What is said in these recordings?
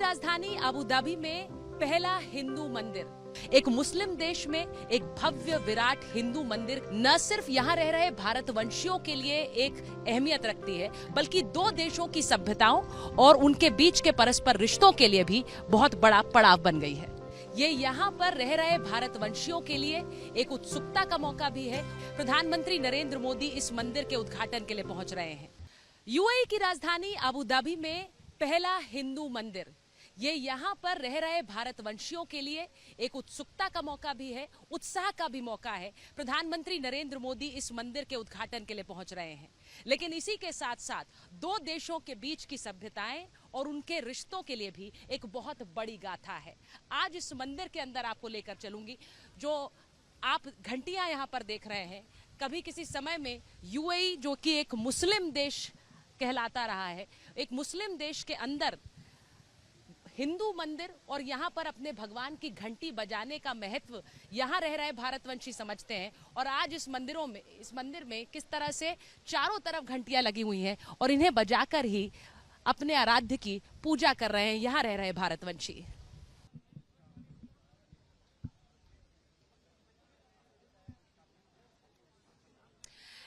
राजधानी Abu Dhabi में पहला हिंदू मंदिर, एक मुस्लिम देश में एक भव्य विराट हिंदू मंदिर न सिर्फ यहाँ रह रहे भारतवंशियों के लिए एक अहमियत रखती है, बल्कि दो देशों की सभ्यताओं और उनके बीच के परस्पर रिश्तों के लिए भी बहुत बड़ा पड़ाव बन गई है। ये यहाँ पर रह रहे भारतवंशियों के लिए एक उत्सुकता का मौका भी है। प्रधानमंत्री नरेंद्र मोदी इस मंदिर के उद्घाटन के लिए पहुंच रहे हैं। यूएई की राजधानी अबू धाबी में पहला हिंदू मंदिर, ये यहाँ पर रह रहे भारतवंशियों के लिए एक उत्सुकता का मौका भी है, उत्साह का भी मौका है। प्रधानमंत्री नरेंद्र मोदी इस मंदिर के उद्घाटन के लिए पहुंच रहे हैं, लेकिन इसी के साथ साथ दो देशों के बीच की सभ्यताएं और उनके रिश्तों के लिए भी एक बहुत बड़ी गाथा है। आज इस मंदिर के अंदर आपको लेकर चलूंगी। जो आप घंटियां यहाँ पर देख रहे हैं, कभी किसी समय में यूएई, जो कि एक मुस्लिम देश कहलाता रहा है, एक मुस्लिम देश के अंदर हिंदू मंदिर और यहाँ पर अपने भगवान की घंटी बजाने का महत्व यहाँ रह रहे भारतवंशी समझते हैं। और आज इस मंदिर में किस तरह से चारों तरफ घंटियां लगी हुई हैं और इन्हें बजाकर ही अपने आराध्य की पूजा कर रहे हैं यहाँ रह रहे भारतवंशी।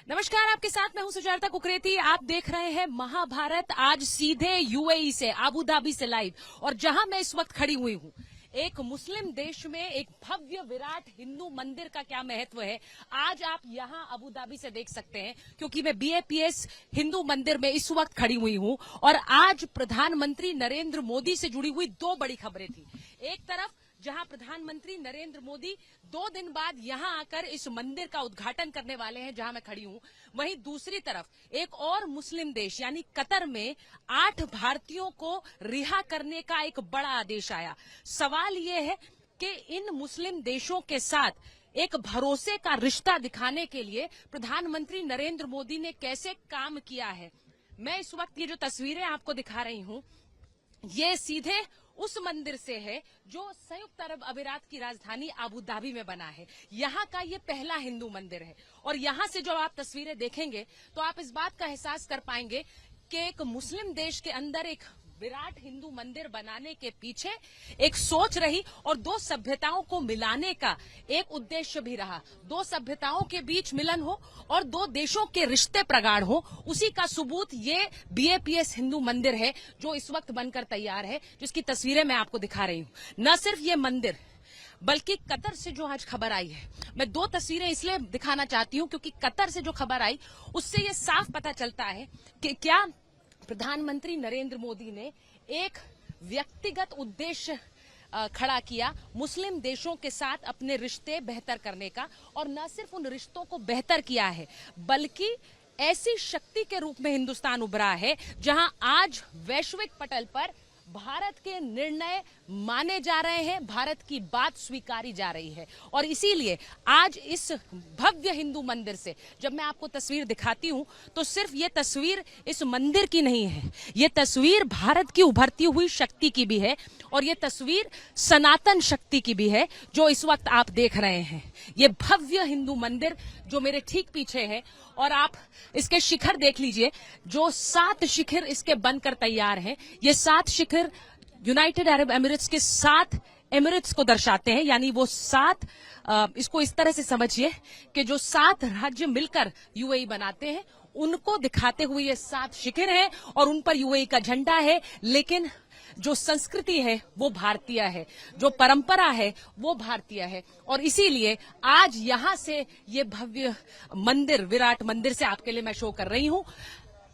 नमस्कार, आपके साथ मैं हूं सुजाता कुकरेती। आप देख रहे हैं महाभारत, आज सीधे यूएई से, अबू धाबी से लाइव। और जहां मैं इस वक्त खड़ी हुई हूं, एक मुस्लिम देश में एक भव्य विराट हिंदू मंदिर का क्या महत्व है, आज आप यहां अबू धाबी से देख सकते हैं, क्योंकि मैं बीएपीएस हिंदू मंदिर में इस वक्त खड़ी हुई हूं। और आज प्रधानमंत्री नरेंद्र मोदी से जुड़ी हुई दो बड़ी खबरें थी। एक तरफ जहां प्रधानमंत्री नरेंद्र मोदी 2 दिन बाद यहां आकर इस मंदिर का उद्घाटन करने वाले हैं, जहां मैं खड़ी हूं, वहीं दूसरी तरफ एक और मुस्लिम देश यानी कतर में 8 भारतीयों को रिहा करने का एक बड़ा आदेश आया। सवाल यह है कि इन मुस्लिम देशों के साथ एक भरोसे का रिश्ता दिखाने के लिए प्रधानमंत्री नरेंद्र मोदी ने कैसे काम किया है। मैं इस वक्त ये जो तस्वीरें आपको दिखा रही हूं, ये सीधे उस मंदिर से है जो संयुक्त अरब अमीरात की राजधानी अबू धाबी में बना है। यहाँ का ये पहला हिंदू मंदिर है। और यहाँ से जो आप तस्वीरें देखेंगे तो आप इस बात का एहसास कर पाएंगे कि एक मुस्लिम देश के अंदर एक विराट हिंदू मंदिर बनाने के पीछे एक सोच रही और दो सभ्यताओं को मिलाने का एक उद्देश्य भी रहा। दो सभ्यताओं के बीच मिलन हो और दो देशों के रिश्ते प्रगाढ़ हो, उसी का सबूत ये बीएपीएस हिंदू मंदिर है जो इस वक्त बनकर तैयार है, जिसकी तस्वीरें मैं आपको दिखा रही हूं। न सिर्फ ये मंदिर, बल्कि कतर से जो आज खबर आई है, मैं 2 तस्वीरें इसलिए दिखाना चाहती हूं क्योंकि कतर से जो खबर आई उससे ये साफ पता चलता है कि क्या प्रधानमंत्री नरेंद्र मोदी ने एक व्यक्तिगत उद्देश्य खड़ा किया मुस्लिम देशों के साथ अपने रिश्ते बेहतर करने का। और न सिर्फ उन रिश्तों को बेहतर किया है, बल्कि ऐसी शक्ति के रूप में हिंदुस्तान उभरा है जहां आज वैश्विक पटल पर भारत के निर्णय माने जा रहे हैं, भारत की बात स्वीकारी जा रही है। और इसीलिए आज इस भव्य हिंदू मंदिर से जब मैं आपको तस्वीर दिखाती हूं तो सिर्फ ये तस्वीर इस मंदिर की नहीं है, ये तस्वीर भारत की उभरती हुई शक्ति की भी है और ये तस्वीर सनातन शक्ति की भी है जो इस वक्त आप देख रहे हैं। ये भव्य हिंदू मंदिर जो मेरे ठीक पीछे है, और आप इसके शिखर देख लीजिए, जो 7 शिखर इसके बनकर तैयार हैं। ये 7 शिखर यूनाइटेड अरब एमिरेट्स के 7 एमिरेट्स को दर्शाते हैं, यानी वो 7, इसको इस तरह से समझिए कि जो 7 राज्य मिलकर यूएई बनाते हैं, उनको दिखाते हुए ये 7 शिखर हैं और उन पर यूएई का झंडा है। लेकिन जो संस्कृति है वो भारतीय है, जो परंपरा है वो भारतीय है। और इसीलिए आज यहां से ये भव्य मंदिर, विराट मंदिर से आपके लिए मैं शो कर रही हूं।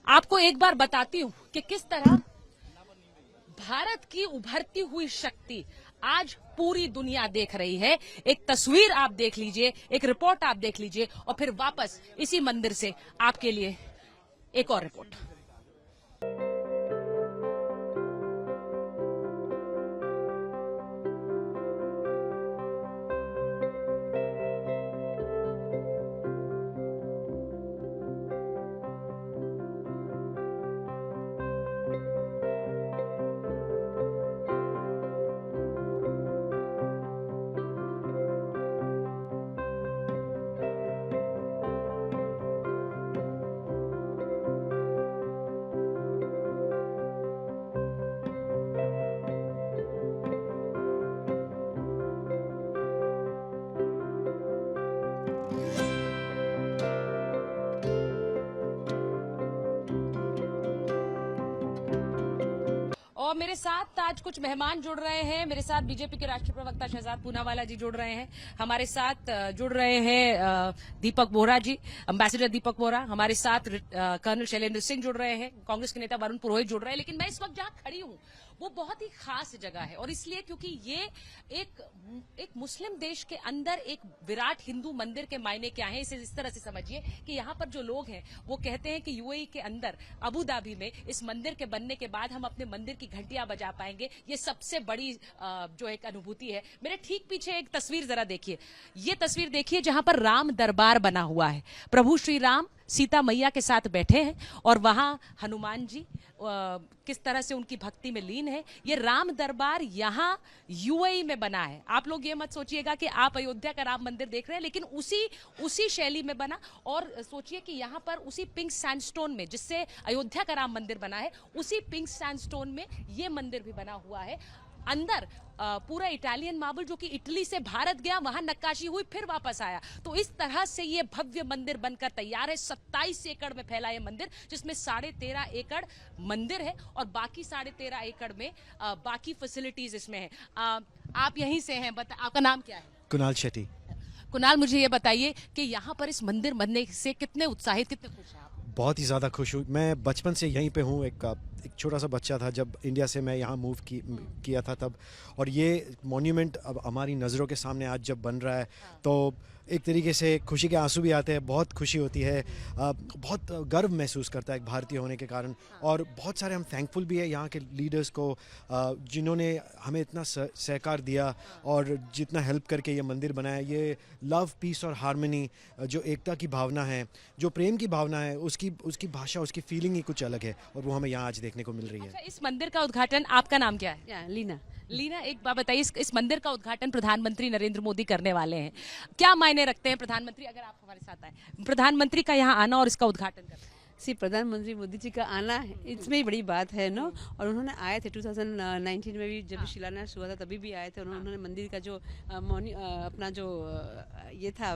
आपको एक बार बताती हूं कि किस तरह भारत की उभरती हुई शक्ति आज पूरी दुनिया देख रही है। एक तस्वीर आप देख लीजिए, एक रिपोर्ट आप देख लीजिए, और फिर वापस इसी मंदिर से आपके लिए एक और रिपोर्ट। मेरे साथ आज कुछ मेहमान जुड़ रहे हैं। मेरे साथ बीजेपी के राष्ट्रीय प्रवक्ता शहजाद पूनावाला जी जुड़ रहे हैं। हमारे साथ जुड़ रहे हैं दीपक बोहरा जी, एम्बेसडर दीपक बोहरा। हमारे साथ कर्नल शैलेंद्र सिंह जुड़ रहे हैं। कांग्रेस के नेता वरुण पुरोहित जुड़ रहे हैं। लेकिन मैं इस वक्त जहां खड़ी हूं वो बहुत ही खास जगह है, और इसलिए क्योंकि ये एक मुस्लिम देश के अंदर एक विराट हिंदू मंदिर के मायने क्या है, इसे इस तरह से समझिए कि यहाँ पर जो लोग हैं वो कहते हैं कि यूएई के अंदर अबू धाबी में इस मंदिर के बनने के बाद हम अपने मंदिर की घंटियां बजा पाएंगे। ये सबसे बड़ी जो एक अनुभूति है। मेरे ठीक पीछे एक तस्वीर जरा देखिए, ये तस्वीर देखिए जहां पर राम दरबार बना हुआ है। प्रभु श्री राम सीता मैया के साथ बैठे हैं और वहां हनुमान जी किस तरह से उनकी भक्ति में लीन है। ये राम दरबार यहाँ यूएई में बना है। आप लोग ये मत सोचिएगा कि आप अयोध्या का राम मंदिर देख रहे हैं, लेकिन उसी शैली में बना। और सोचिए कि यहाँ पर उसी पिंक सैंडस्टोन में जिससे अयोध्या का राम मंदिर बना है, उसी पिंक सैंडस्टोन में ये मंदिर भी बना हुआ है। अंदर पूरा इटालियन मार्बल जो कि इटली से भारत गया, वहां नक्काशी हुई, फिर वापस आया। तो इस तरह से ये भव्य मंदिर बनकर तैयार है। 27 एकड़ में फैला ये मंदिर, जिसमें 13.5 एकड़ मंदिर है और बाकी 13.5 एकड़ में बाकी फैसिलिटीज इसमें है। आप यहीं से हैं, आपका नाम क्या है? कुणाल शेट्टी। कुणाल, मुझे ये बताइए कि यहाँ पर इस मंदिर बनने से कितने उत्साहित, कितने खुश हैं आप? बहुत ही ज़्यादा खुश हूँ। मैं बचपन से यहीं पे हूँ। एक छोटा सा बच्चा था जब इंडिया से मैं यहाँ मूव किया था तब, और ये मॉन्यूमेंट अब हमारी नज़रों के सामने आज जब बन रहा है तो एक तरीके से खुशी के आंसू भी आते हैं। बहुत खुशी होती है, बहुत गर्व महसूस करता है एक भारतीय होने के कारण। और बहुत सारे हम थैंकफुल भी है यहाँ के लीडर्स को, जिन्होंने हमें इतना सहकार दिया और जितना हेल्प करके ये मंदिर बनाया। ये लव, पीस और हार्मनी, जो एकता की भावना है, जो प्रेम की भावना है, उसकी भाषा, उसकी फीलिंग ही कुछ अलग है, और वो हमें यहाँ आज देखने को मिल रही है। अच्छा, इस मंदिर का उद्घाटन, आपका नाम क्या है? लीना, एक बात बताइए, इस मंदिर का उद्घाटन प्रधानमंत्री नरेंद्र मोदी करने वाले हैं। क्या मायने रखते हैं प्रधानमंत्री, अगर आप हमारे साथ आए, प्रधानमंत्री का यहाँ आना और इसका उद्घाटन करना? प्रधानमंत्री मोदी जी का आना इसमें ही बड़ी बात है नो। और उन्होंने आए थे 2019 में भी, जब शिलान्यास हुआ था तभी भी आए थे। उन्होंने मंदिर का जो अपना जो ये था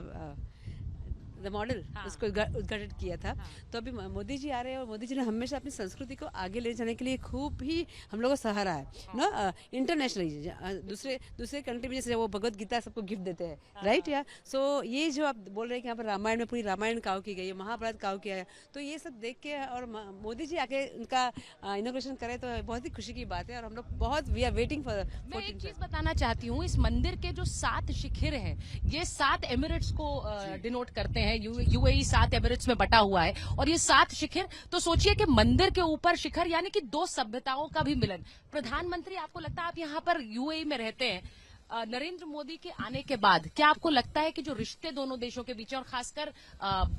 द मॉडल, उसको उद्घाटित किया था। तो अभी मोदी जी आ रहे हैं, और मोदी जी ने हमेशा अपनी संस्कृति को आगे ले जाने के लिए खूब ही हम लोगों को सहारा है ना। इंटरनेशनली दूसरे कंट्री में जैसे वो भगवत गीता सबको गिफ्ट देते हैं, राइट यार। सो ये जो आप बोल रहे हैं कि यहाँ पर रामायण में पूरी रामायण काव की गई है, महाभारत काव किया है, तो ये सब देख के और मोदी जी आके उनका इनोग्रेशन करे तो बहुत ही खुशी की बात है। और हम लोग बहुत वी आर वेटिंग फॉर। मैं एक चीज बताना चाहती हूँ, इस मंदिर के जो 7 शिखर हैं, ये 7 एमिरेट्स को डिनोट करते हैं। यूएई 7 एमिरेट्स में बटा हुआ है, और ये 7 शिखर, तो सोचिए कि मंदिर के ऊपर शिखर, यानी कि 2 सभ्यताओं का भी मिलन। प्रधानमंत्री, आपको लगता है, आप यहाँ पर यूएई में रहते हैं, नरेंद्र मोदी के आने के बाद क्या आपको लगता है कि जो रिश्ते दोनों देशों के बीच, और खासकर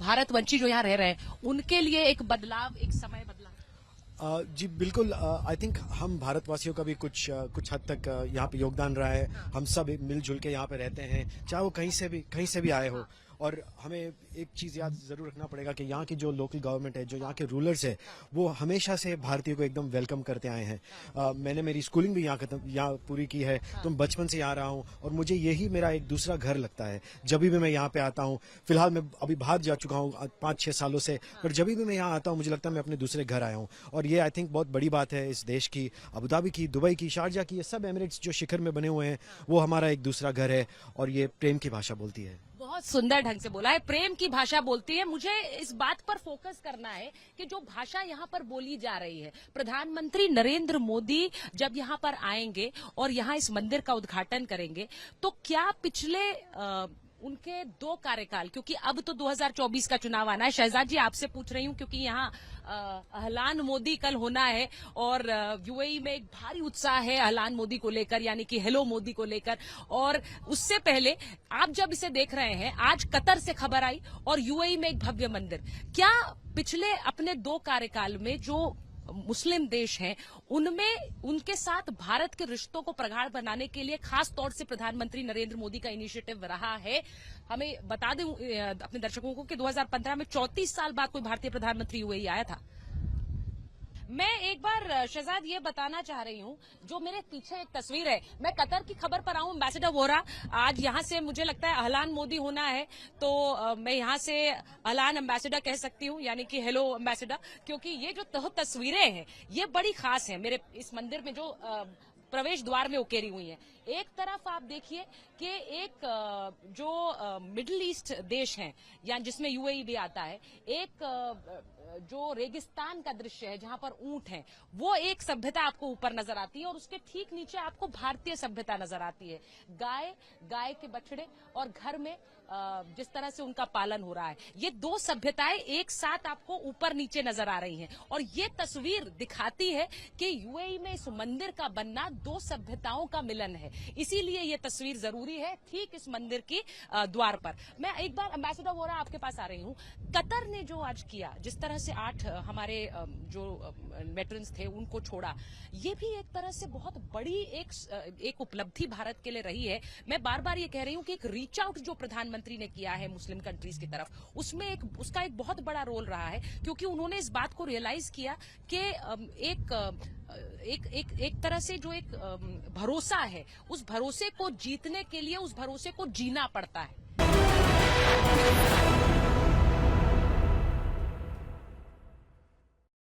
भारतवंशी जो यहाँ रह रहे हैं, उनके लिए एक बदलाव, एक समय बदला? जी बिल्कुल। आई थिंक हम भारतवासियों का भी कुछ हद तक यहाँ पे योगदान रहा है। हम सब मिलजुल के यहाँ पे रहते हैं, चाहे वो कहीं से भी आए हो। और हमें एक चीज़ याद ज़रूर रखना पड़ेगा कि यहाँ की जो लोकल गवर्नमेंट है, जो यहाँ के रूलर्स है, वो हमेशा से भारतीयों को एकदम वेलकम करते आए हैं। मैंने मेरी स्कूलिंग भी यहाँ पूरी की है, तो मैं बचपन से यहाँ रहा हूँ, और मुझे यही मेरा एक दूसरा घर लगता है। जब भी मैं यहाँ पे आता हूँ, फिलहाल मैं अभी बाहर जा चुका हूँ 5-6 सालों से, पर जब भी मैं यहाँ आता हूँ मुझे लगता है मैं अपने दूसरे घर आया हूँ। और ये आई थिंक बहुत बड़ी बात है इस देश की, अबू धाबी की, दुबई की, शारजा की, ये सब एमिरेट्स जो शिखर में बने हुए हैं, वो हमारा एक दूसरा घर है, और ये प्रेम की भाषा बोलती है। बहुत सुंदर ढंग से बोला है, प्रेम की भाषा बोलती है। मुझे इस बात पर फोकस करना है कि जो भाषा यहाँ पर बोली जा रही है, प्रधानमंत्री नरेंद्र मोदी जब यहाँ पर आएंगे और यहाँ इस मंदिर का उद्घाटन करेंगे, तो क्या पिछले उनके 2 कार्यकाल, क्योंकि अब तो 2024 का चुनाव आना है, शहजाद जी आपसे पूछ रही हूँ क्योंकि यहाँ अहलान मोदी कल होना है, और यूएई में एक भारी उत्साह है अहलान मोदी को लेकर, यानी कि हेलो मोदी को लेकर। और उससे पहले आप जब इसे देख रहे हैं, आज कतर से खबर आई और यूएई में एक भव्य मंदिर, क्या पिछले अपने 2 कार्यकाल में जो मुस्लिम देश हैं, उनमें उनके साथ भारत के रिश्तों को प्रगाढ़ बनाने के लिए खास तौर से प्रधानमंत्री नरेंद्र मोदी का इनिशिएटिव रहा है? हमें बता दें अपने दर्शकों को कि 2015 में 34 साल बाद कोई भारतीय प्रधानमंत्री यूएई आया था। मैं एक बार शहजाद ये बताना चाह रही हूँ, जो मेरे पीछे एक तस्वीर है, मैं कतर की खबर पर आऊँ। एम्बेसडर वोरा, आज यहाँ से मुझे लगता है अहलान मोदी होना है, तो मैं यहाँ से अहलान एम्बेसडर कह सकती हूँ, यानी कि हेलो एम्बेसडर, क्योंकि ये जो तस्वीरें हैं ये बड़ी खास हैं। मेरे इस मंदिर में जो प्रवेश द्वार में उकेरी हुई हैं, एक तरफ आप देखिए कि एक जो मिडिल ईस्ट देश है, या जिसमें यूएई भी आता है, एक जो रेगिस्तान का दृश्य है जहां पर ऊंट है, वो एक सभ्यता आपको ऊपर नजर आती है, और उसके ठीक नीचे आपको भारतीय सभ्यता नजर आती है। गाय के बछड़े और घर में जिस तरह से उनका पालन हो रहा है, ये दो सभ्यताएं एक साथ आपको ऊपर नीचे नजर आ रही हैं, और ये तस्वीर दिखाती है कि यूएई में इस मंदिर का बनना दो सभ्यताओं का मिलन है। इसीलिए ये तस्वीर जरूरी है ठीक इस मंदिर की द्वार पर। मैं एक बार एम्बेसडर वोरा आपके पास आ रही हूँ। कतर ने जो आज किया, जिस तरह से 8 हमारे जो वेटरन्स थे उनको छोड़ा, ये भी एक तरह से बहुत बड़ी एक उपलब्धि भारत के लिए रही है। मैं बार बार ये कह रही हूँ कि एक रीच आउट जो प्रधानमंत्री ने किया है मुस्लिम कंट्रीज की तरफ, उसमें उसका एक बहुत बड़ा रोल रहा है, क्योंकि उन्होंने इस बात को रियलाइज किया कि एक तरह से जो एक भरोसा है, उस भरोसे को जीतने के लिए उस भरोसे को जीना पड़ता है।